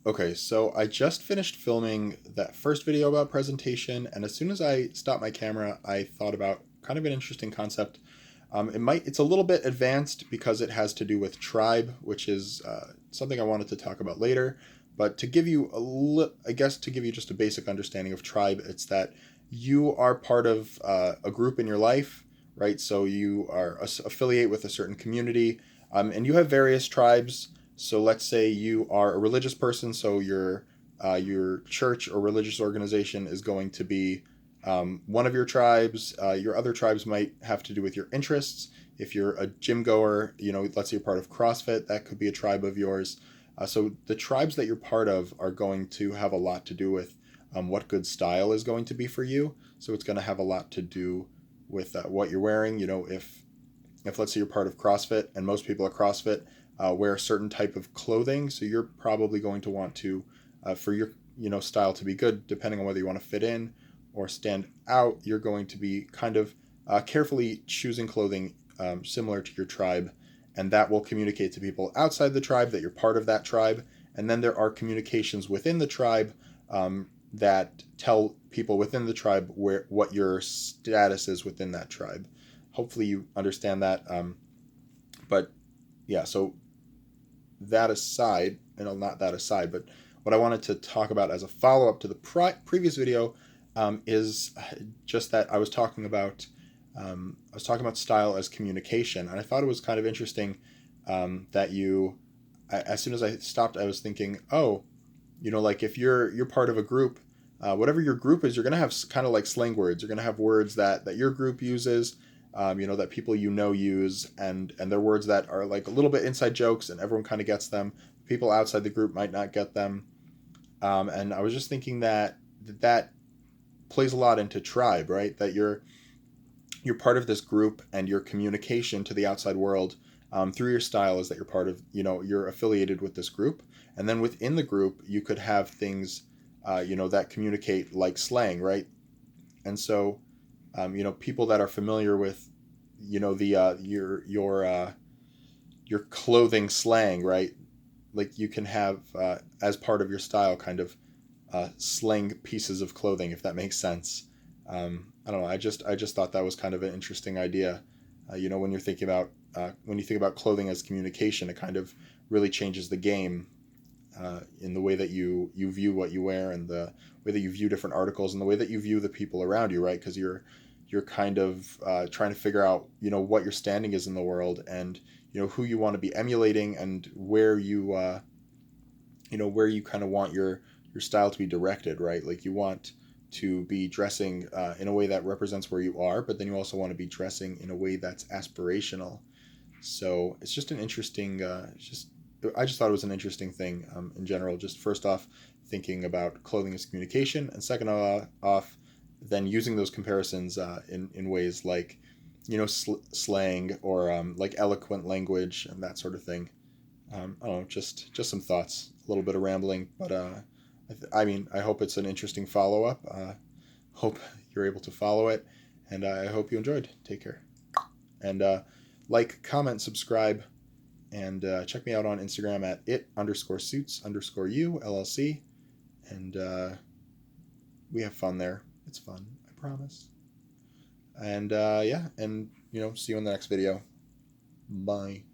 Okay, so I just finished filming that first video about presentation, and as soon as I stopped my camera, I thought about kind of an interesting concept. It's a little bit advanced because it has to do with tribe, which is something I wanted to talk about later. But to give you I guess to give you just a basic understanding of tribe, it's that you are part of a group in your life, right? So you are affiliate with a certain community, and you have various tribes. So let's say you are a religious person, so your church or religious organization is going to be one of your tribes. Your other tribes might have to do with your interests. If you're a gym goer, let's say you're part of CrossFit, that could be a tribe of yours. So the tribes that you're part of are going to have a lot to do with what good style is going to be for you. So it's going to have a lot to do with what you're wearing. If let's say you're part of CrossFit and most people at CrossFit wear a certain type of clothing, so you're probably going to want to, for your style to be good, depending on whether you want to fit in or stand out, you're going to be kind of carefully choosing clothing similar to your tribe, and that will communicate to people outside the tribe that you're part of that tribe. And then there are communications within the tribe that tell people within the tribe what your status is within that tribe. Hopefully, you understand that. But yeah, so that aside, not that aside, but what I wanted to talk about as a follow up to the previous video is just that I was talking about style as communication, and I thought it was kind of interesting that as soon as I stopped, I was thinking, oh, like if you're part of a group, whatever your group is, you're gonna have kind of like slang words. You're gonna have words that your group uses, that people use, and they're words that are like a little bit inside jokes, and everyone kind of gets them. People outside the group might not get them, and I was just thinking that plays a lot into tribe, right? That you're part of this group, and your communication to the outside world through your style is that you're part of, you're affiliated with this group, and then within the group you could have things, that communicate like slang, right? And so, people that are familiar with, the your clothing slang, right? Like you can have as part of your style kind of slang pieces of clothing, if that makes sense. I don't know. I just thought that was kind of an interesting idea. When you think about clothing as communication, it kind of really changes the game in the way that you view what you wear, and the way that you view different articles, and the way that you view the people around you, right? Because you're kind of trying to figure out what your standing is in the world, and who you want to be emulating, and where you kind of want your style to be directed, right? Like you want to be dressing in a way that represents where you are, but then you also want to be dressing in a way that's aspirational. So it's just an interesting, I just thought it was an interesting thing in general. Just first off, thinking about clothing as communication, and second off, then using those comparisons in ways like, slang, or like eloquent language and that sort of thing. I don't know, just some thoughts, a little bit of rambling, but I hope it's an interesting follow up. Hope you're able to follow it, and I hope you enjoyed. Take care, and like, comment, subscribe, and check me out on Instagram at it_suits_you LLC, and we have fun there. It's fun, I promise. And yeah, and see you in the next video. Bye.